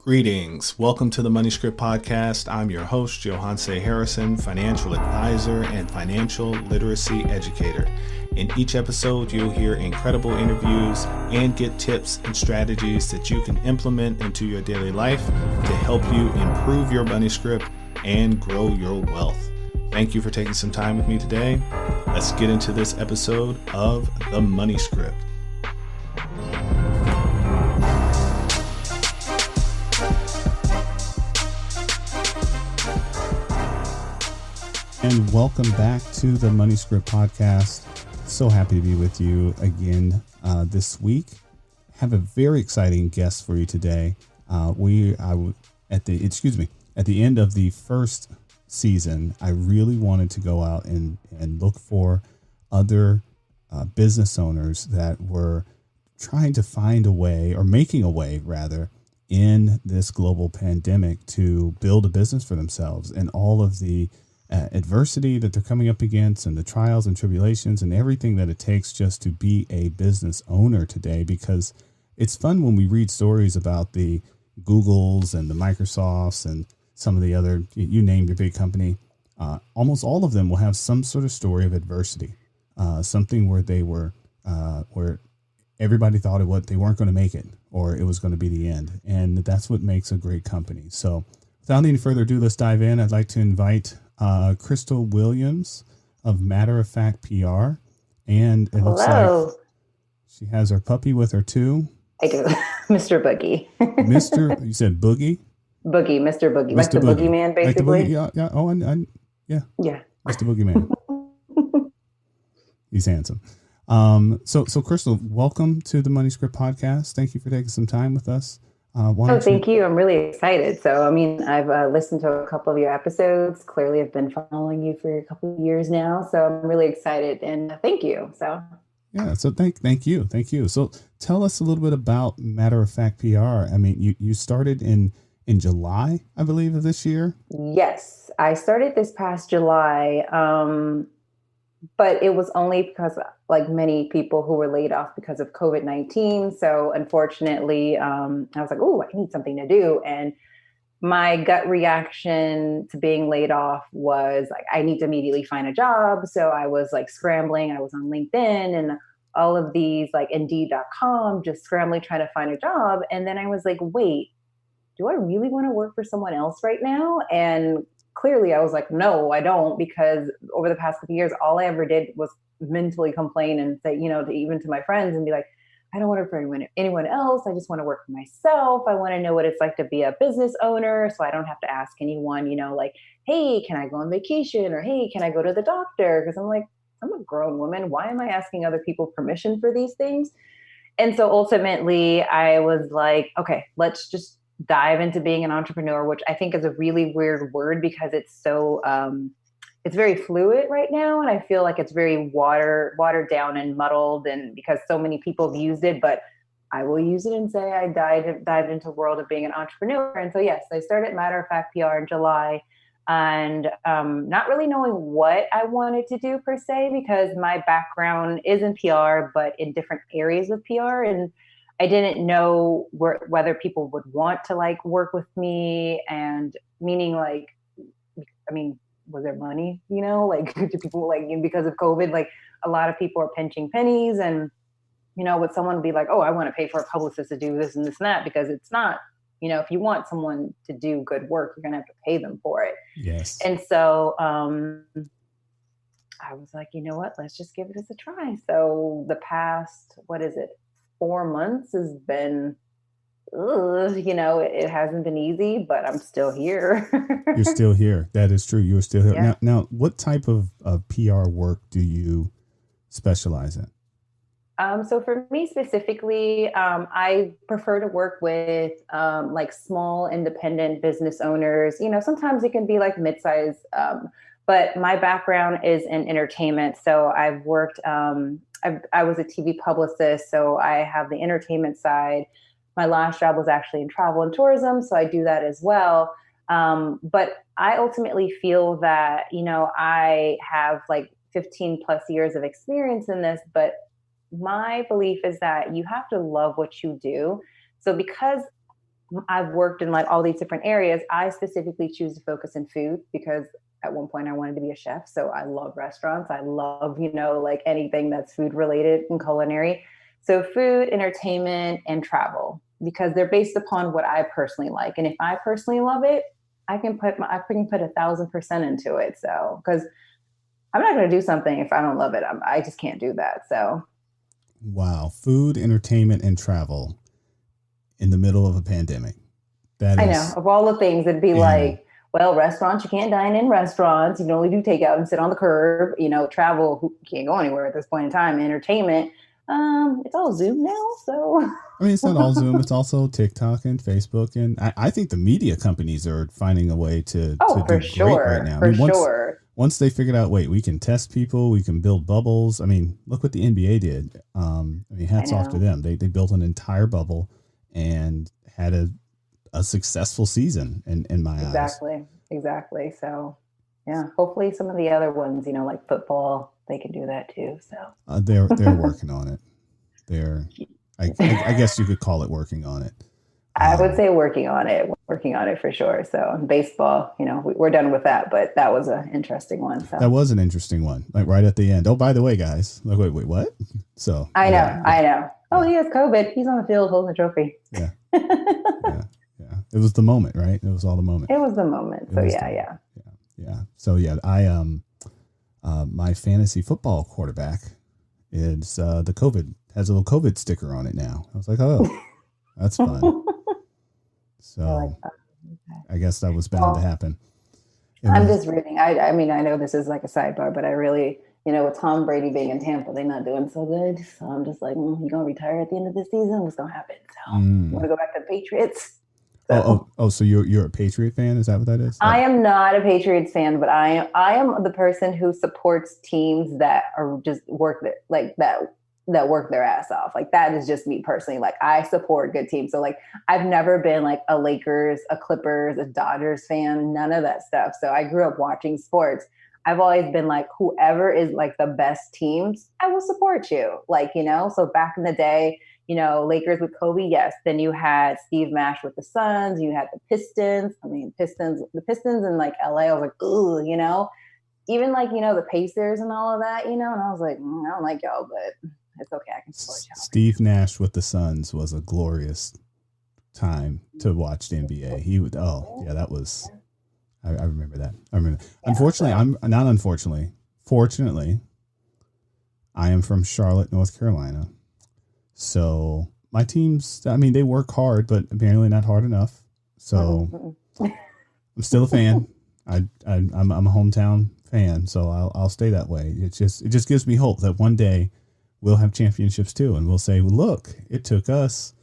Greetings. Welcome to the Money Script Podcast. I'm your host, Johanse Harrison, financial advisor and financial literacy educator. In each episode, you'll hear incredible interviews and get tips and strategies that you can implement into your daily life to help you improve your money script and grow your wealth. Thank you for taking some time with me today. Let's get into this episode of the Money Script. And welcome back to the Money Script Podcast. So happy to be with you again this week. Have a very exciting guest for you today. At the end of the first season, I really wanted to go out and look for other business owners that were trying to find a way, or making a way rather, in this global pandemic to build a business for themselves, and all of the adversity that they're coming up against, and the trials and tribulations and everything that it takes just to be a business owner today. Because it's fun when we read stories about the Googles and the Microsofts and some of the other, you name your big company. Almost all of them will have some sort of story of adversity, something where they were, where everybody thought they weren't going to make it, or it was going to be the end. And that's what makes a great company. So without any further ado, let's dive in. I'd like to invite Crystal Williams of Matter of Fact PR, and it looks like she has her puppy with her too. I do. Mr. Boogie. You said Boogie? Boogie, Mr. Boogie. Like the Boogeyman, basically. Like the Boogie, yeah. Oh, yeah. Yeah. Mr. Boogeyman. He's handsome. So Crystal, welcome to the Money Script Podcast. Thank you for taking some time with us. Thank you. I'm really excited. So, I've listened to a couple of your episodes. Clearly, I've been following you for a couple of years now. So I'm really excited, and thank you. So, yeah. So thank you. So tell us a little bit about Matter of Fact PR. I mean, you started in July, I believe, of this year. Yes, I started this past July. But it was only because, like many people who were laid off because of COVID-19. So unfortunately, I was like, oh, I need something to do. And my gut reaction to being laid off was like, I need to immediately find a job. So I was like scrambling. I was on LinkedIn and all of these, like Indeed.com, just scrambling, trying to find a job. And then I was like, wait, do I really want to work for someone else right now? And clearly I was like, no, I don't, because over the past couple of years, all I ever did was mentally complain and say, even to my friends, and be like, I don't want to work for anyone else. I just want to work for myself. I want to know what it's like to be a business owner. So I don't have to ask anyone, like, hey, can I go on vacation? Or, hey, can I go to the doctor? Because I'm like, I'm a grown woman. Why am I asking other people permission for these things? And so ultimately I was like, okay, let's just dive into being an entrepreneur, which I think is a really weird word because it's so, it's very fluid right now. And I feel like it's very watered down and muddled, and because so many people have used it, but I will use it and say I dived into the world of being an entrepreneur. And so, yes, I started Matter of Fact PR in July, and not really knowing what I wanted to do per se, because my background is in PR, but in different areas of PR. And I didn't know whether people would want to like work with me, and meaning like, was there money, like do people like, because of COVID, like a lot of people are pinching pennies, and, would someone be like, oh, I want to pay for a publicist to do this and this and that, because it's not, if you want someone to do good work, you're going to have to pay them for it. Yes. And so, I was like, you know what, let's just give it a try. So the past, 4 months has been, it hasn't been easy, but I'm still here. You're still here. That is true. You're still here. Yeah. Now, what type of PR work do you specialize in? So for me specifically, I prefer to work with like small independent business owners. Sometimes it can be like mid-size, but my background is in entertainment. So I've worked, I was a TV publicist, so I have the entertainment side. My last job was actually in travel and tourism, so I do that as well. But I ultimately feel that, I have like 15 plus years of experience in this, but my belief is that you have to love what you do. So because I've worked in like all these different areas. I specifically choose to focus in food because at one point I wanted to be a chef. So I love restaurants. I love, like anything that's food related and culinary. So food, entertainment, and travel, because they're based upon what I personally like. And if I personally love it, I can put 1,000% into it. So, because I'm not going to do something if I don't love it. I just can't do that. So, Wow. Food, entertainment, and travel in the middle of a pandemic. That I know is, of all the things, it'd be and like, well, restaurants, you can't dine in restaurants. You can only do takeout and sit on the curb. Travel, you can't go anywhere at this point in time. Entertainment, it's all Zoom now. So, I mean, it's not all Zoom. It's also TikTok and Facebook. And I think the media companies are finding a way to oh, do for great right sure. now. I For mean, sure. once they figured out, wait, we can test people, we can build bubbles. I mean, look what the NBA did. I mean, I hats off to know. them. They built an entire bubble and had a successful season in my eyes. Exactly. Exactly. So, yeah, hopefully some of the other ones, like football, they can do that too. So, They're working on it. They're I guess you could call it working on it. I would Um, say working on it for sure. So, baseball, we're done with that, but that was an interesting one. that So, was an interesting one. Like right at the end. Oh, by the way, guys. Like wait, what? So I yeah, know, yeah, I know. Oh, yeah, he has COVID. He's on the field holding the trophy. yeah, It yeah, yeah. It was the moment, right? It was all the moment. was the moment. It So, was the yeah, moment. yeah. Yeah, yeah. So yeah, my fantasy football quarterback is the COVID has a little COVID sticker on it now. I was like, oh, that's fun. You're like, So oh, okay. I guess that was bound to Well, happen. It I'm was just rooting. I mean, I know this is like a sidebar, but I really, with Tom Brady being in Tampa, they're not doing so good. So I'm just like, you gonna retire at the end of the season? What's gonna happen? So you want mm. to go back to the Patriots? Oh, So oh. So you're a Patriot fan? Is that what that is? I am not a Patriots fan, but I am the person who supports teams that are just that work their ass off. Like that is just me personally. Like I support good teams. So like I've never been like a Lakers, a Clippers, a Dodgers fan, none of that stuff. So I grew up watching sports. I've always been like whoever is like the best teams, I will support you. Like, so back in the day, Lakers with Kobe, yes. Then you had Steve Nash with the Suns. You had the Pistons. I mean, the Pistons in like LA. I was like, ooh, even like the Pacers and all of that, and I was like, I don't like y'all, but it's okay. I can support y'all. Steve Nash with the Suns was a glorious time to watch the NBA. He would, oh yeah, that was. I remember that. I remember. Yeah. Unfortunately, So I'm not. Unfortunately, fortunately, I am from Charlotte, North Carolina. So my teams, I mean, they work hard, but apparently not hard enough. So I'm still a fan. I'm a hometown fan, so I'll stay that way. It just gives me hope that one day we'll have championships too, and we'll say, well, look, it took us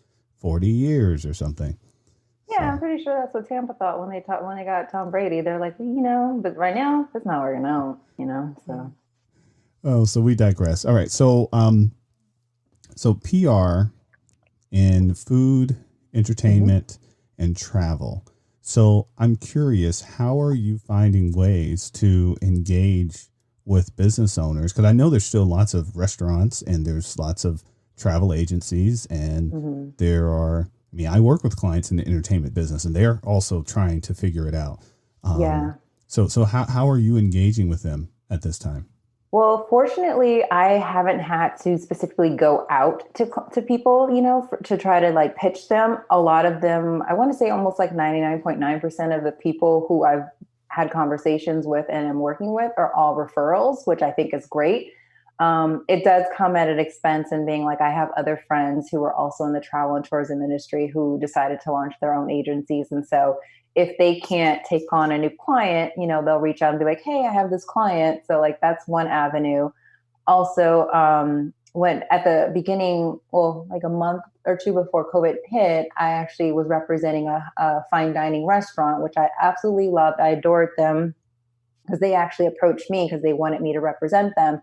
40 years or something. yeah, I'm So pretty sure that's what Tampa thought when they got Tom Brady. They're like, but right now it's not working out. So so we digress. All right, so PR in food, mm-hmm. entertainment, and travel. So I'm curious, how are you finding ways to engage with business owners? Because I know there's still lots of restaurants and there's lots of travel agencies, and Mm-hmm. there are. I mean, I work with clients in the entertainment business, and they're also trying to figure it out. Yeah. So how are you engaging with them at this time? Well, fortunately, I haven't had to specifically go out to people, to try to like pitch them. A lot of them, I want to say almost like 99.9% of the people who I've had conversations with and am working with are all referrals, which I think is great. It does come at an expense in being like I have other friends who are also in the travel and tourism industry who decided to launch their own agencies. And so if they can't take on a new client, they'll reach out and be like, hey, I have this client. So like that's one avenue. Also, when at the beginning, well, like a month or two before COVID hit, I actually was representing a fine dining restaurant, which I absolutely loved. I adored them because they actually approached me because they wanted me to represent them.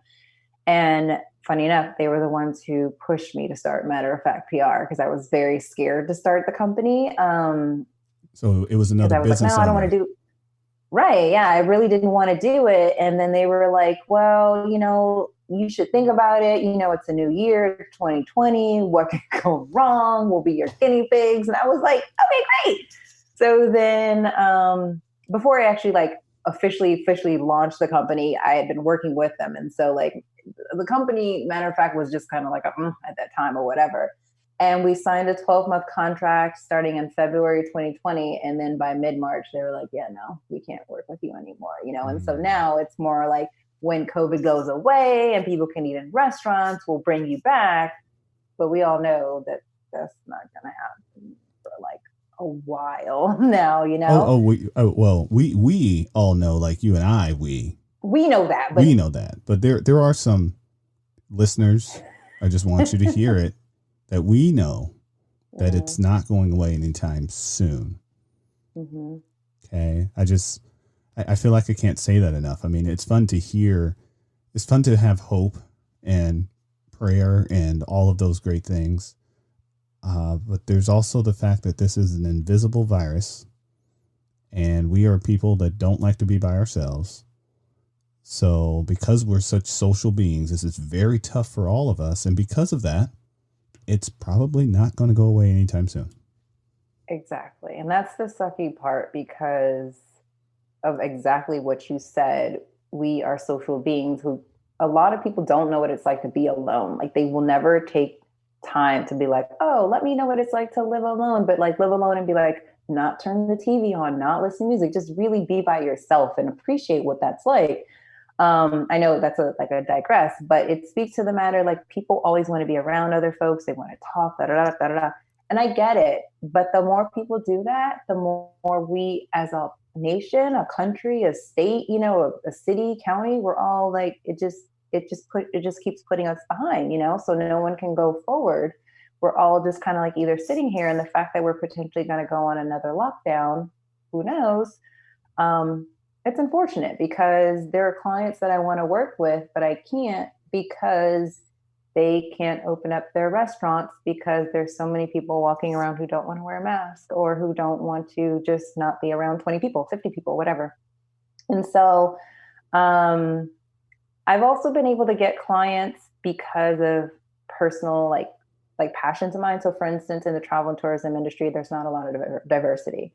And funny enough, they were the ones who pushed me to start Matter of Fact PR because I was very scared to start the company. So it was Because another I was like, no, business I don't want owner. to do. Right. Yeah. I really didn't want to do it. And then they were like, well, you should think about it. It's a new year, 2020. What could go wrong? We'll be your guinea pigs. And I was like, okay, great. So then, before I actually like officially launched the company, I had been working with them. And so like the company, matter of fact, was just kind of like at that time or whatever. And we signed a 12-month contract starting in February 2020. And then by mid-March, they were like, yeah, no, we can't work with you anymore. And so now it's more like when COVID goes away and people can eat in restaurants, we'll bring you back. But we all know that that's not going to happen for like a while now. We all know, like you and I, We know that, but we know that. But there are some listeners, I just want you to hear it, that we know that it's not going away anytime soon. Mm-hmm. Okay. I feel like I can't say that enough. I mean, it's fun to hear. It's fun to have hope and prayer and all of those great things. But there's also the fact that this is an invisible virus and we are people that don't like to be by ourselves. So because we're such social beings, this is very tough for all of us. And because of that, it's probably not going to go away anytime soon. Exactly. And that's the sucky part because of exactly what you said. We are social beings who a lot of people don't know what it's like to be alone. Like they will never take time to be like, oh, let me know what it's like to live alone, but like live alone and be like, not turn the TV on, not listen to music, just really be by yourself and appreciate what that's like. I know that's a digress, but it speaks to the matter. Like people always want to be around other folks. They want to talk, da, da, da, da, da. And I get it. But the more people do that, the more we as a nation, a country, a state, a city, county, we're all like, it just keeps putting us behind, so no one can go forward. We're all just kind of like either sitting here, and the fact that we're potentially going to go on another lockdown, who knows? It's unfortunate because there are clients that I want to work with, but I can't because they can't open up their restaurants because there's so many people walking around who don't want to wear a mask or who don't want to just not be around 20 people, 50 people, whatever. And so, I've also been able to get clients because of personal like passions of mine. So for instance, in the travel and tourism industry, there's not a lot of diversity.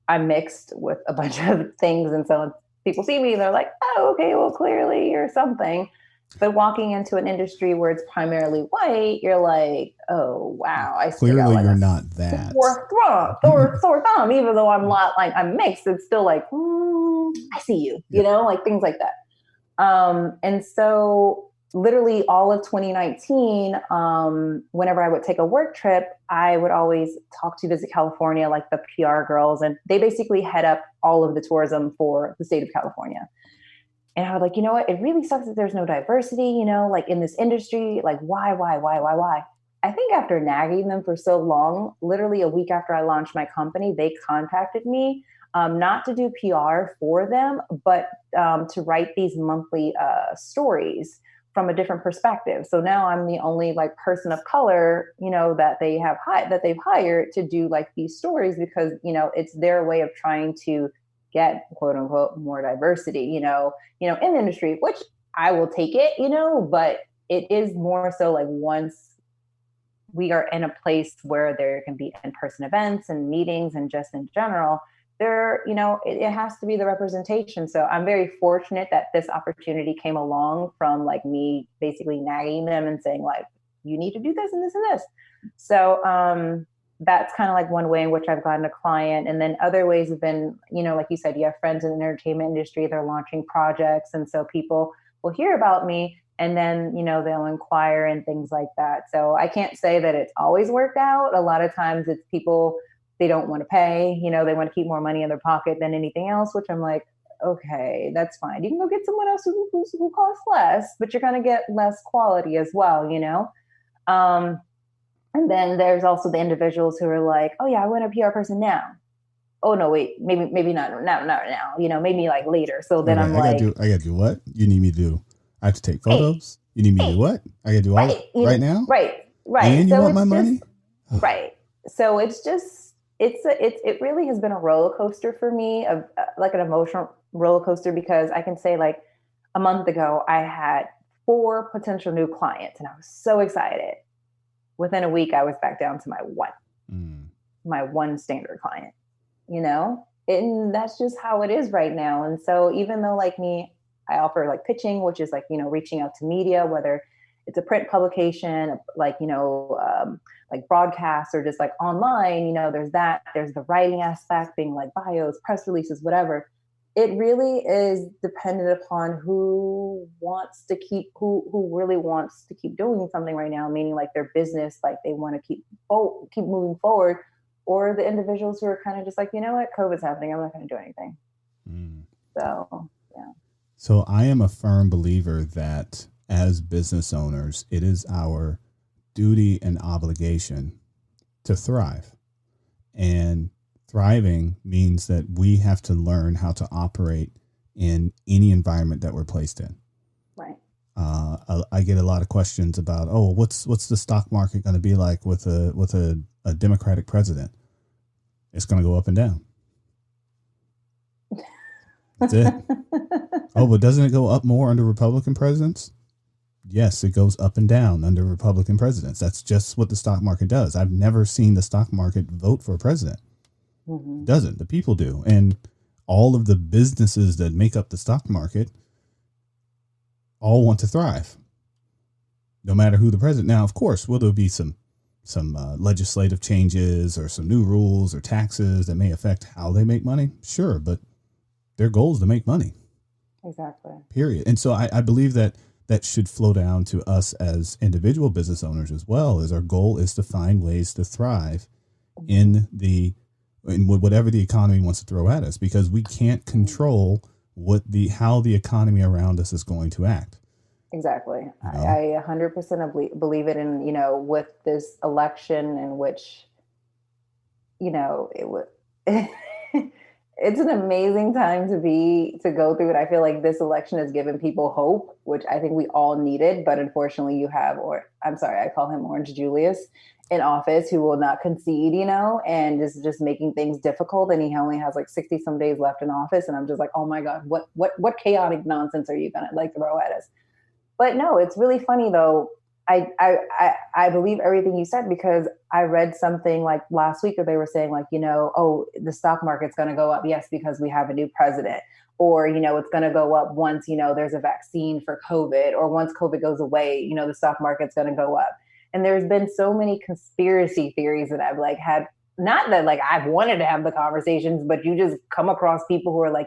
I'm mixed with a bunch of things. And so when people see me, they're like, oh, okay, well, clearly you're something. But walking into an industry where it's primarily white, you're like, oh, wow. I clearly got, like, you're not that. Sore thumb, even though I'm not like, I'm mixed. It's still like, I see you, like things like that. And so literally all of 2019, whenever I would take a work trip, I would always talk to Visit California, like the PR girls, and they basically head up all of the tourism for the state of California. And I was like, you know what? It really sucks that there's no diversity, like in this industry, like why? I think after nagging them for so long, literally a week after I launched my company, they contacted me, not to do PR for them, but to write these monthly stories from a different perspective. So now I'm the only like person of color, that they've hired to do like these stories because, it's their way of trying to get quote unquote more diversity, in the industry, which I will take it, but it is more so like once we are in a place where there can be in-person events and meetings and just in general, there, it has to be the representation. So I'm very fortunate that this opportunity came along from like me basically nagging them and saying like, you need to do this and this and this. So that's kind of like one way in which I've gotten a client. And then other ways have been, like you said, you have friends in the entertainment industry, they're launching projects. And so people will hear about me and then, they'll inquire and things like that. So I can't say that it's always worked out. A lot of times it's people, they don't want to pay, they want to keep more money in their pocket than anything else, which I'm like, okay, that's fine. You can go get someone else who costs less, but you're going to get less quality as well, and then there's also the individuals who are like, oh yeah, I want a PR person now. Oh no, wait, maybe not now, maybe like later. So then I gotta do what? You need me to do? I have to take photos. You need me to do what? I gotta do all right now? Right. And so you want my money? Right. So it's just it really has been a roller coaster for me, of like an emotional roller coaster, because I can say like a month ago I had four potential new clients and I was so excited. Within a week I was back down to Mm. my one standard client, you know? And that's just how it is right now. And so even though like me, I offer like pitching, which is like, reaching out to media, whether it's a print publication, like, like broadcasts or just like online, there's the writing aspect, being like bios, press releases, whatever. It really is dependent upon who really wants to keep doing something right now, meaning like their business, like they want to keep moving forward, or the individuals who are kind of just like, you know what, COVID's happening, I'm not going to do anything. Mm. So, yeah. So I am a firm believer that as business owners, it is our duty and obligation to thrive. And thriving means that we have to learn how to operate in any environment that we're placed in. Right. I get a lot of questions about, oh, what's the stock market going to be like with a Democratic president? It's going to go up and down. That's it. Oh, but doesn't it go up more under Republican presidents? Yes, it goes up and down under Republican presidents. That's just what the stock market does. I've never seen the stock market vote for a president. Mm-hmm. It doesn't. The people do. And all of the businesses that make up the stock market all want to thrive, no matter who the president. Now, of course, will there be some legislative changes or some new rules or taxes that may affect how they make money? Sure, but their goal is to make money. Exactly. Period. And so I believe that should flow down to us as individual business owners as well, as our goal is to find ways to thrive in whatever the economy wants to throw at us, because we can't control how the economy around us is going to act. Exactly. I 100% believe it. And, with this election in which, it was, it's an amazing time to go through it. I feel like this election has given people hope, which I think we all needed. But unfortunately, I call him Orange Julius in office, who will not concede, and is just making things difficult. And he only has like 60 some days left in office. And I'm just like, oh my God, what chaotic nonsense are you going to like throw at us? But no, it's really funny though. I believe everything you said, because I read something like last week where they were saying like, oh, the stock market's going to go up. Yes, because we have a new president, or, it's going to go up once, there's a vaccine for COVID, or once COVID goes away, the stock market's going to go up. And there's been so many conspiracy theories that I've like had, not that like I've wanted to have the conversations, but you just come across people who are like,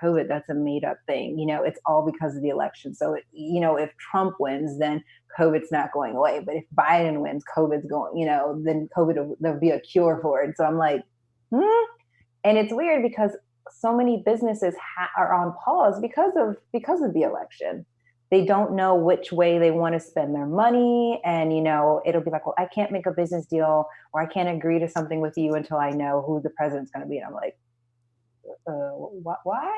COVID, that's a made up thing. It's all because of the election. So, if Trump wins, then COVID's not going away. But if Biden wins, COVID's going, then there'll be a cure for it. So I'm like, And it's weird because so many businesses are on pause because of the election. They don't know which way they want to spend their money. And, it'll be like, well, I can't make a business deal, or I can't agree to something with you until I know who the president's going to be. And I'm like, why?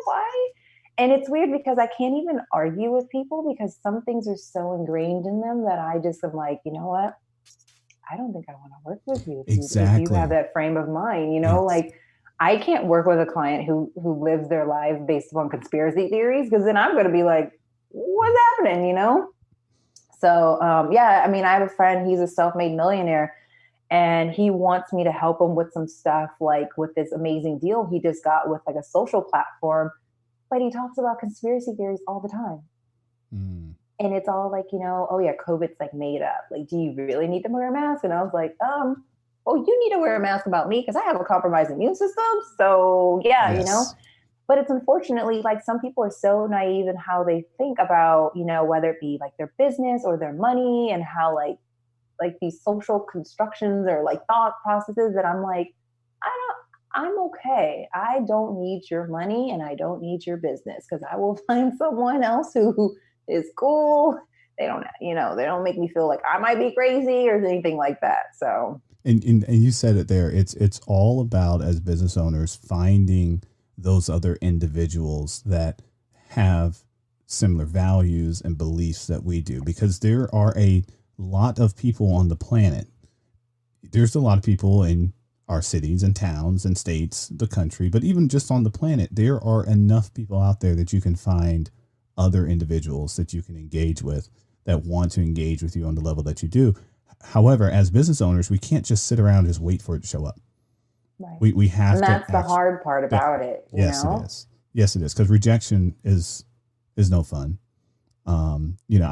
Why? And it's weird because I can't even argue with people, because some things are so ingrained in them that I just am like, you know what? I don't think I want to work with you. Exactly. If you have that frame of mind, Yes. like I can't work with a client who lives their life based upon conspiracy theories, because then I'm going to be like, what's happening? So, I mean, I have a friend, he's a self-made millionaire, and he wants me to help him with some stuff, like with this amazing deal he just got with like a social platform. But he talks about conspiracy theories all the time. Mm. And it's all like, oh yeah, COVID's like made up. Like, do you really need to wear a mask? And I was like, oh, you need to wear a mask about me because I have a compromised immune system. So yeah, Yes. But it's unfortunately like some people are so naive in how they think about, whether it be like their business or their money, and how like these social constructions or like thought processes that I'm like, I'm okay. I don't need your money and I don't need your business, because I will find someone else who is cool. They don't make me feel like I might be crazy or anything like that. So, and you said it there. It's all about, as business owners, finding those other individuals that have similar values and beliefs that we do, because there are a lot of people on the planet. There's a lot of people in our cities and towns and states, the country, but even just on the planet, there are enough people out there that you can find other individuals that you can engage with that want to engage with you on the level that you do. However, as business owners, we can't just sit around and just wait for it to show up. Right. We have And to that's the actually. hard part about it, you Yes, it know? is. Yes, it is, because rejection is no fun.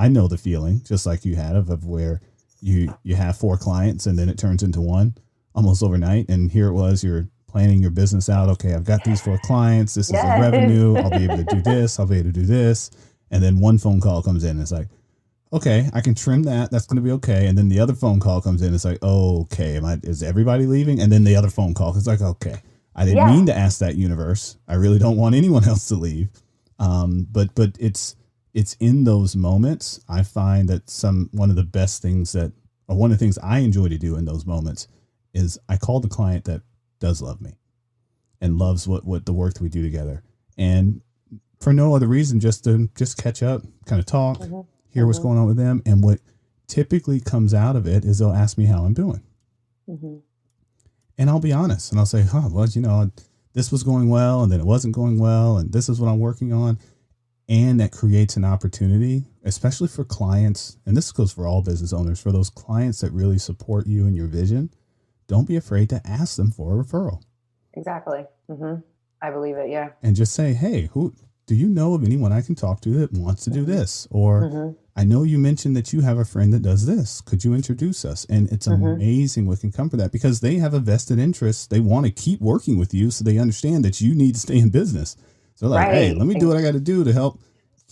I know the feeling, just like you had of where you have 4 clients and then it turns into one almost overnight. And here it was, you're planning your business out. Okay, I've got these 4 clients. This is the Yes. revenue. I'll be able to do this. I'll be able to do this. And then one phone call comes in. It's like, okay, I can trim that. That's going to be okay. And then the other phone call comes in. It's like, oh, okay, is everybody leaving? And then the other phone call. It's like, okay, I didn't Yeah. mean to ask that, universe. I really don't want anyone else to leave. But it's in those moments I find that one of the best things one of the things I enjoy to do in those moments is I call the client that does love me and loves what the work that we do together. And for no other reason, just to catch up, kind of talk, Mm-hmm. hear what's going on with them. And what typically comes out of it is they'll ask me how I'm doing. Mm-hmm. And I'll be honest and I'll say, well, this was going well and then it wasn't going well. And this is what I'm working on. And that creates an opportunity, especially for clients. And this goes for all business owners, for those clients that really support you and your vision. Don't be afraid to ask them for a referral. Exactly. Mm-hmm. I believe it. Yeah. And just say, hey, who do you know of anyone I can talk to that wants to do this? Or I know you mentioned that you have a friend that does this. Could you introduce us? And it's amazing what can come from that, because they have a vested interest. They want to keep working with you, so they understand that you need to stay in business. So they're like, hey, let me do what I got to do to help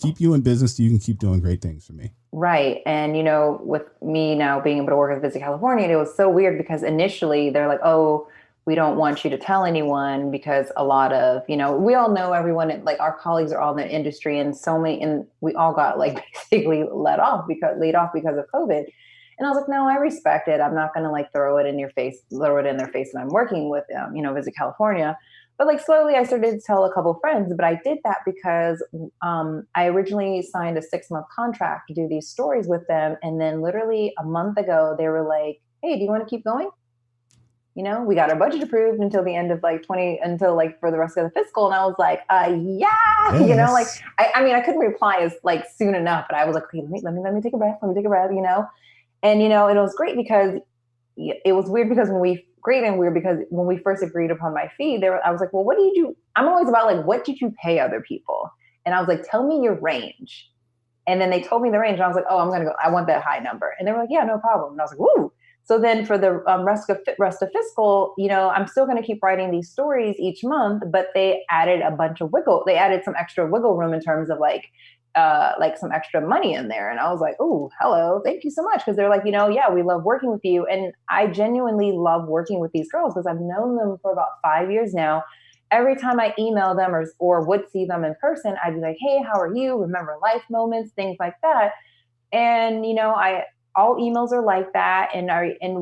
keep you in business so you can keep doing great things for me. Right. And, with me now being able to work at Visit California, it was so weird because initially they're like, oh, we don't want you to tell anyone, because a lot of, we all know everyone, like our colleagues are all in the industry, and we all got like basically laid off because of COVID. And I was like, no, I respect it. I'm not going to like throw it in their face that I'm working with, Visit California. But like slowly I started to tell a couple of friends, but I did that because I originally signed a 6-month contract to do these stories with them. And then literally a month ago, they were like, hey, do you want to keep going? We got our budget approved until the end of until like for the rest of the fiscal. And I was like, yeah, Yes. I couldn't reply as like soon enough, but I was like, okay, let me take a breath. Let me take a breath, and, it was great because it was weird because when we first agreed upon my fee, I was like, well, what do you do? I'm always about like, what did you pay other people? And I was like, tell me your range. And then they told me the range, and I was like, oh, I want that high number. And they were like, yeah, no problem. And I was like, woo. So then for the rest of fiscal, I'm still going to keep writing these stories each month, but they added they added some extra wiggle room in terms of like some extra money in there. And I was like, oh, hello, thank you so much. Cause they're like, yeah, we love working with you. And I genuinely love working with these girls because I've known them for about 5 years now. Every time I email them or would see them in person, I'd be like, hey, how are you? Remember life moments, things like that. And, all emails are like that. And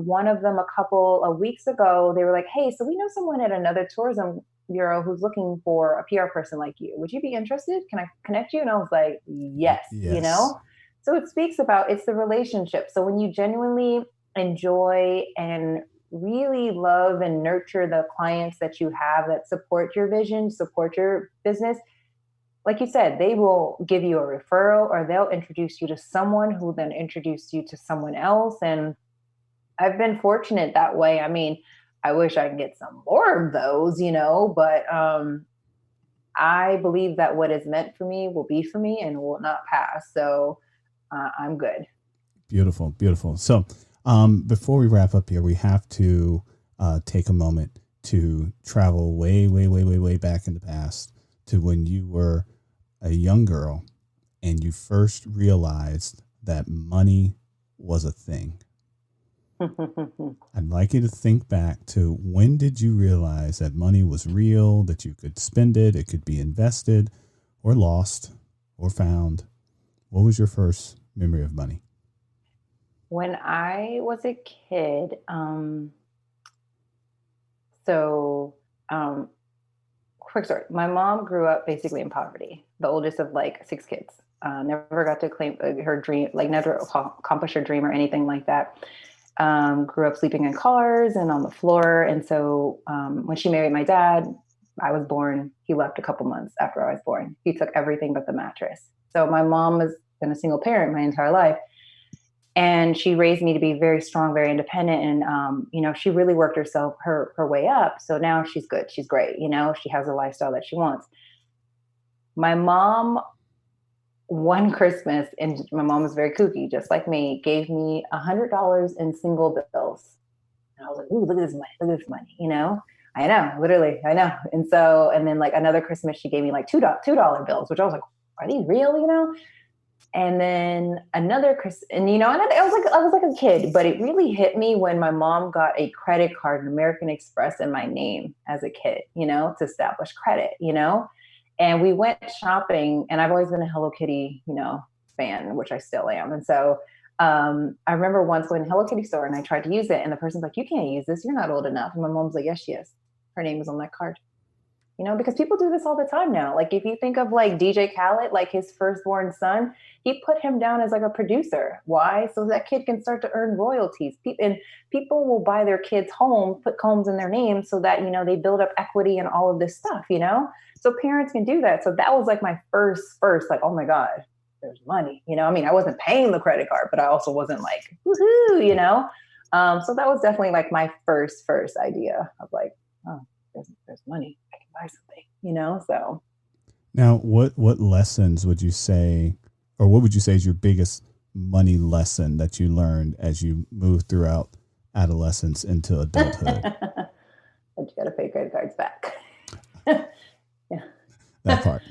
one of them a couple of weeks ago, they were like, hey, so we know someone at another tourism bureau who's looking for a PR person like you. Would you be interested? Can I connect you? And I was like, yes, Yes. So it speaks about, it's the relationship. So when you genuinely enjoy and really love and nurture the clients that you have that support your vision, support your business, like you said, they will give you a referral or they'll introduce you to someone who then introduce you to someone else. And I've been fortunate that way. I mean, I wish I could get some more of those, but I believe that what is meant for me will be for me and will not pass. So I'm good. Beautiful, beautiful. So before we wrap up here, we have to take a moment to travel way, way, way, way, way back in the past to when you were a young girl and you first realized that money was a thing. I'd like you to think back to when did you realize that money was real, that you could spend it, it could be invested or lost or found. What was your first memory of money? When I was a kid, so um, quick story. My mom grew up basically in poverty, the oldest of like 6 kids. Never got to claim her dream, like never accomplish her dream or anything like that. grew up sleeping in cars and on the floor. And so when she married my dad, I was born. He left a couple months after I was born. He took everything but the mattress. So my mom has been a single parent my entire life. And she raised me to be very strong, very independent. And, she really worked her way up. So now she's good. She's great. She has a lifestyle that she wants. My mom, one Christmas, and my mom was very kooky, just like me, gave me $100 in single bills. And I was like, ooh, look at this money. Look at this money. I know, literally, I know. And then like another Christmas, she gave me like $2 bills, which I was like, are these real? And then another Chris, and I was like a kid, but it really hit me when my mom got a credit card, an American Express, in my name as a kid, to establish credit, and we went shopping, and I've always been a Hello Kitty, fan, which I still am. And so I remember once going to Hello Kitty store and I tried to use it, and the person's like, you can't use this. You're not old enough. And my mom's like, yes, she is. Her name is on that card. Because people do this all the time now. Like if you think of like DJ Khaled, like his firstborn son, he put him down as like a producer. Why? So that kid can start to earn royalties. And people will buy their kids home, put homes in their name so that, they build up equity and all of this stuff, So parents can do that. So that was like my first, like, oh my God, there's money. I wasn't paying the credit card, but I also wasn't like, woohoo, So that was definitely like my first idea of like, oh, there's money. I can buy something, so. Now, what lessons would you say, or what would you say is your biggest money lesson that you learned as you moved throughout adolescence into adulthood? That you got to pay credit cards back. Yeah. That part.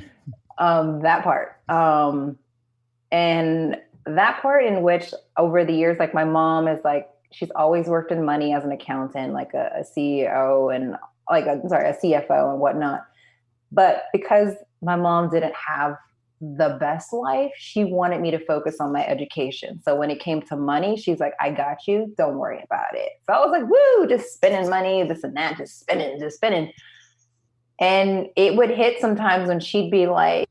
That part. And that part in which over the years, like my mom is like, she's always worked in money as an accountant, like a CEO and a CFO and whatnot. But because my mom didn't have the best life, she wanted me to focus on my education. So when it came to money, she's like, I got you. Don't worry about it. So I was like, woo, just spending money, this and that, just spending. And it would hit sometimes when she'd be like,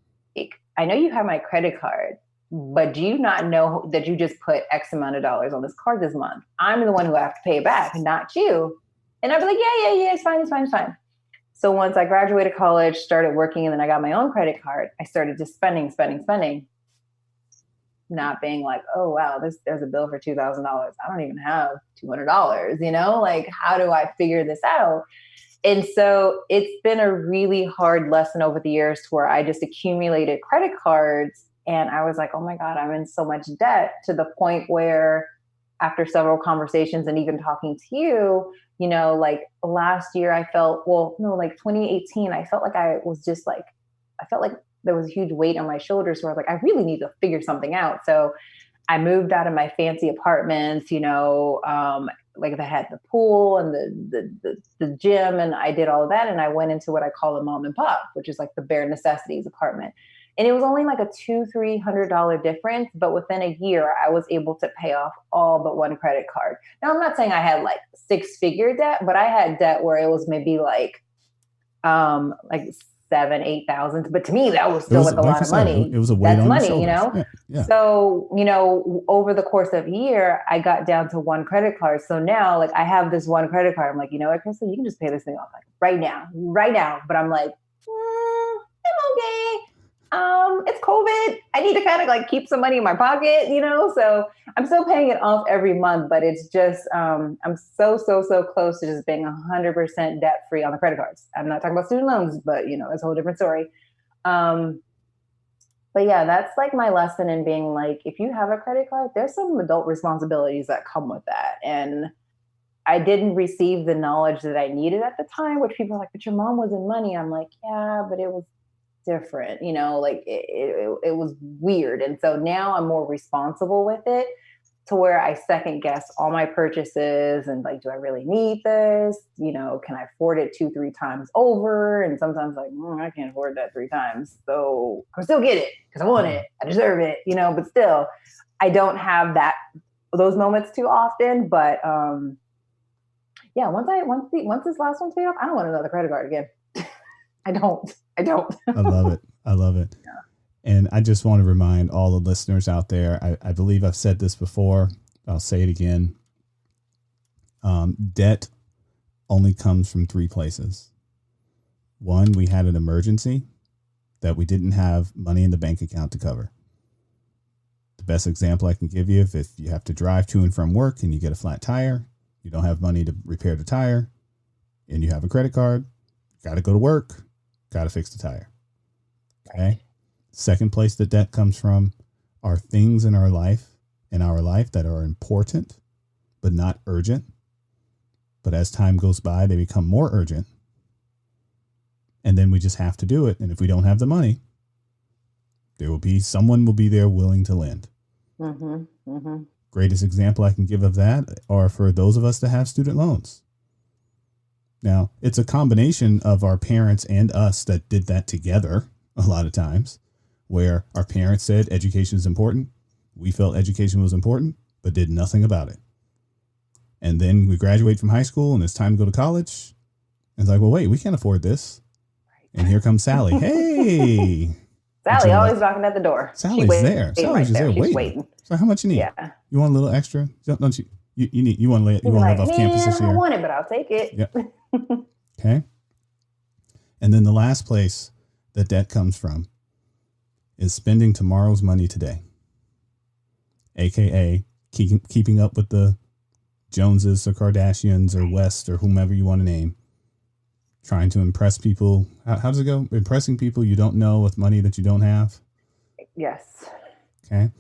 I know you have my credit card, but do you not know that you just put X amount of dollars on this card this month? I'm the one who have to pay it back, not you. And I'd be like, yeah, it's fine. So once I graduated college, started working, and then I got my own credit card, I started just spending, not being like, oh, wow, there's a bill for $2,000. I don't even have $200, like, how do I figure this out? And so it's been a really hard lesson over the years to where I just accumulated credit cards, and I was like, oh my God, I'm in so much debt, to the point where after several conversations and even talking to you, like last year I felt, 2018, I felt like I felt like there was a huge weight on my shoulders where I was like, I really need to figure something out. So I moved out of my fancy apartments, like they had the pool and the gym, and I did all of that. And I went into what I call a mom and pop, which is like the bare necessities apartment. And it was only like a $200-$300 difference. But within a year, I was able to pay off all but one credit card. Now, I'm not saying I had like 6-figure debt, but I had debt where it was maybe like 7,000-8,000. But to me, that was still like a lot of money. It was a weight on money, your shoulders. Yeah. So, over the course of a year, I got down to one credit card. So now, like, I have this one credit card. I'm like, you know what, Crystal, you can just pay this thing off like right now. But I'm like, I'm okay. It's COVID. I need to kind of like keep some money in my pocket, so I'm still paying it off every month, but it's just, I'm so close to just being 100% debt free on the credit cards. I'm not talking about student loans, but it's a whole different story. But yeah, that's like my lesson in being like, if you have a credit card, there's some adult responsibilities that come with that. And I didn't receive the knowledge that I needed at the time, which people are like, but your mom was in money. I'm like, yeah, but it was different, like it was weird. And so now I'm more responsible with it, to where I second guess all my purchases and like, do I really need this? Can I afford it 2-3 times over? And sometimes like, I can't afford that 3 times. So I still get it because I want it. I deserve it, but still I don't have those moments too often. But yeah, once this last one's paid off, I don't want another credit card again. I don't. I love it. Yeah. And I just want to remind all the listeners out there, I believe I've said this before, I'll say it again. Debt only comes from three places. One, we had an emergency that we didn't have money in the bank account to cover. The best example I can give you, if you have to drive to and from work and you get a flat tire, you don't have money to repair the tire, and you have a credit card, got to go to work, got to fix the tire. Okay. Second place that debt comes from are things in our life that are important, but not urgent. But as time goes by, they become more urgent. And then we just have to do it. And if we don't have the money, someone will be there willing to lend. Mm-hmm. Mm-hmm. Greatest example I can give of that are for those of us that have student loans. Now, it's a combination of our parents and us that did that together a lot of times, where our parents said education is important. We felt education was important, but did nothing about it. And then we graduate from high school and it's time to go to college. And it's like, well, wait, we can't afford this. And here comes Sally. Hey. Sally always knocking at the door. Sally's there. Sally's just there waiting. So how much you need? Yeah. You want a little extra? Don't you? You want to live off campus this year? I don't want it, but I'll take it. Yep. Okay. And then the last place that debt comes from is spending tomorrow's money today. AKA keeping up with the Joneses or Kardashians or West or whomever you want to name. Trying to impress people. How does it go? Impressing people you don't know with money that you don't have? Yes. Okay.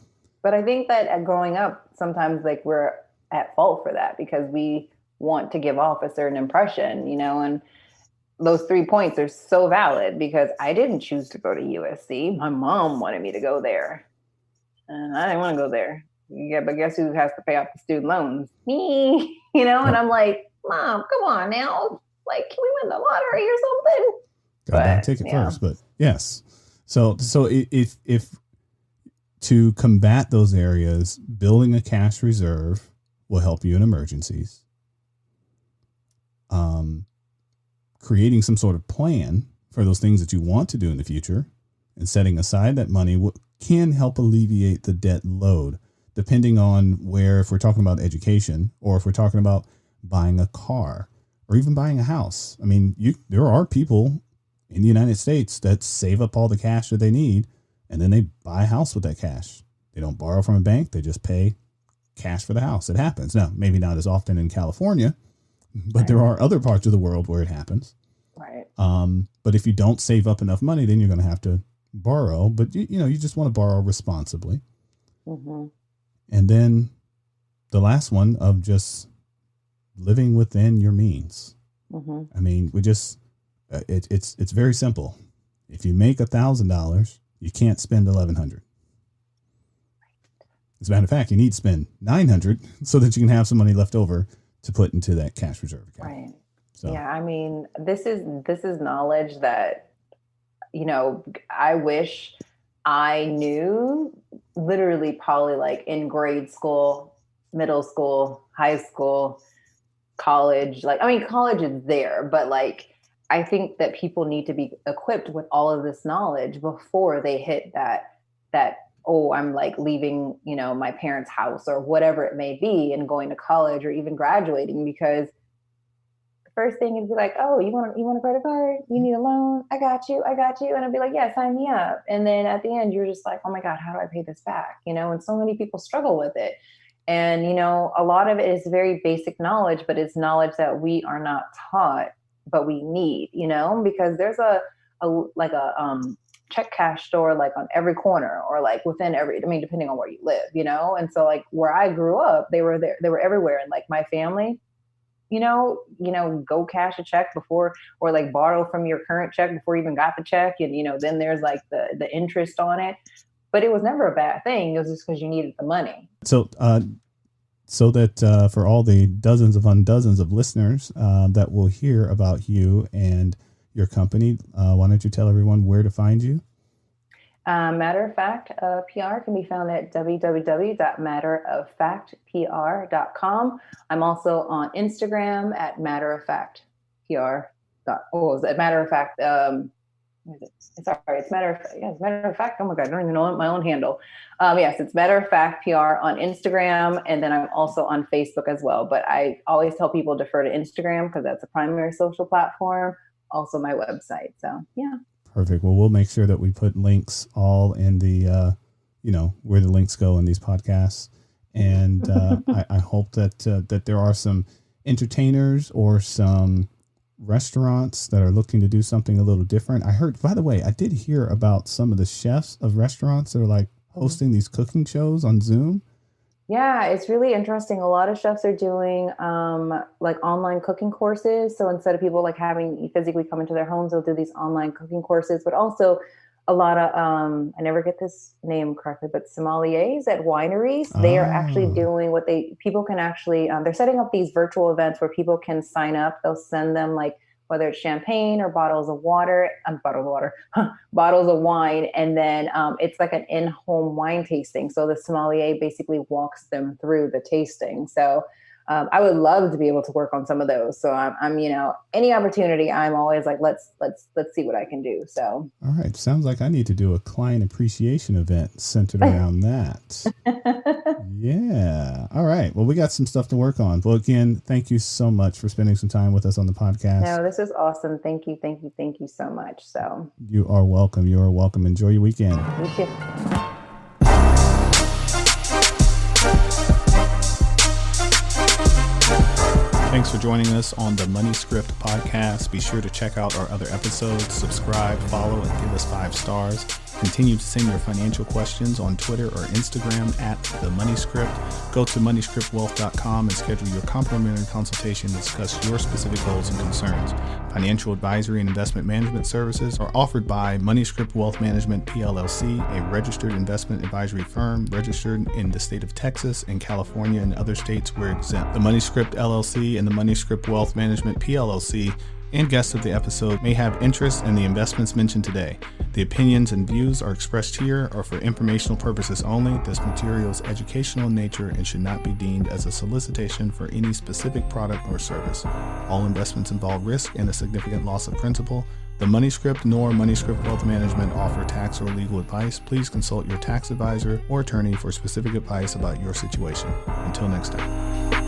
But I think that growing up, sometimes like we're at fault for that because we want to give off a certain impression, and those 3 points are so valid because I didn't choose to go to USC. My mom wanted me to go there and I didn't want to go there. Yeah, but guess who has to pay off the student loans? Me, and I'm like, Mom, come on now. Like, can we win the lottery or something? Got to take it first, but yes. So if to combat those areas, building a cash reserve will help you in emergencies. Creating some sort of plan for those things that you want to do in the future and setting aside that money can help alleviate the debt load, depending on where, if we're talking about education or if we're talking about buying a car or even buying a house. I mean, there are people in the United States that save up all the cash that they need and then they buy a house with that cash. They don't borrow from a bank. They just pay cash for the house. It happens. Now, maybe not as often in California, but there are other parts of the world where it happens. Right. But if you don't save up enough money, then you're going to have to borrow. But, you just want to borrow responsibly. Mm-hmm. And then the last one of just living within your means. Mm-hmm. I mean, it's very simple. If you make $1,000, you can't spend $1,100. As a matter of fact, you need to spend $900 so that you can have some money left over to put into that cash reserve account. Right. So. Yeah. I mean, this is knowledge that, I wish I knew literally probably like in grade school, middle school, high school, college. College is there, but like, I think that people need to be equipped with all of this knowledge before they hit that, oh, I'm like leaving, my parents' house or whatever it may be and going to college or even graduating, because the first thing is be like, oh, you want a credit card? You need a loan? I got you. And I'd be like, yeah, sign me up. And then at the end, you're just like, oh my God, how do I pay this back? And so many people struggle with it. And, a lot of it is very basic knowledge, but it's knowledge that we are not taught, but we need, because there's a check cash store like on every corner or like within depending on where you live, and so like where I grew up, they were there, they were everywhere. And like my family, go cash a check before, or like borrow from your current check before you even got the check. And, then there's like the interest on it, but it was never a bad thing. It was just because you needed the money. So that for all the dozens of listeners that will hear about you and your company, why don't you tell everyone where to find you? Matter of Fact PR can be found at www.matteroffactpr.com. I'm also on Instagram at matteroffactpr. Matter of Fact what is it? Sorry, it's matter of fact. Yeah, it's matter of fact. Oh my God, I don't even know my own handle. Yes, it's matter of fact PR on Instagram, and then I'm also on Facebook as well. But I always tell people defer to Instagram because that's a primary social platform. Also, my website. So yeah. Perfect. Well, we'll make sure that we put links all in the, where the links go in these podcasts. And I hope that that there are some entertainers or some restaurants that are looking to do something a little different. I heard, by the way, I did hear about some of the chefs of restaurants that are like hosting these cooking shows on Zoom. Yeah, it's really interesting. A lot of chefs are doing like online cooking courses. So instead of people like having you physically come into their homes, they'll do these online cooking courses. But also a lot of I never get this name correctly, but sommeliers at wineries. They are actually Oh, doing what they people can actually they're setting up these virtual events where people can sign up. They'll send them like whether it's champagne or bottles of water, bottles of wine, and then it's like an in-home wine tasting. So the sommelier basically walks them through the tasting. So I would love to be able to work on some of those. So I'm any opportunity, I'm always like, let's see what I can do. So all right. Sounds like I need to do a client appreciation event centered around that. Yeah. All right. Well, we got some stuff to work on. Well, again, thank you so much for spending some time with us on the podcast. No, this is awesome. Thank you so much. So You are welcome. You are welcome. Enjoy your weekend. you too. Thanks for joining us on the Money Script podcast. Be sure to check out our other episodes, subscribe, follow, and give us 5 stars. Continue to send your financial questions on Twitter or Instagram at The Money Script. Go to moneyscriptwealth.com and schedule your complimentary consultation to discuss your specific goals and concerns. Financial advisory and investment management services are offered by Money Script Wealth Management PLLC, a registered investment advisory firm registered in the state of Texas and California and other states where exempt. The Money Script LLC and the Money Script Wealth Management PLLC and guests of the episode may have interest in the investments mentioned today. The opinions and views are expressed here are for informational purposes only. This material is educational in nature and should not be deemed as a solicitation for any specific product or service. All investments involve risk and a significant loss of principal. The Money Script nor Money Script Wealth Management offer tax or legal advice. Please consult your tax advisor or attorney for specific advice about your situation. Until next time.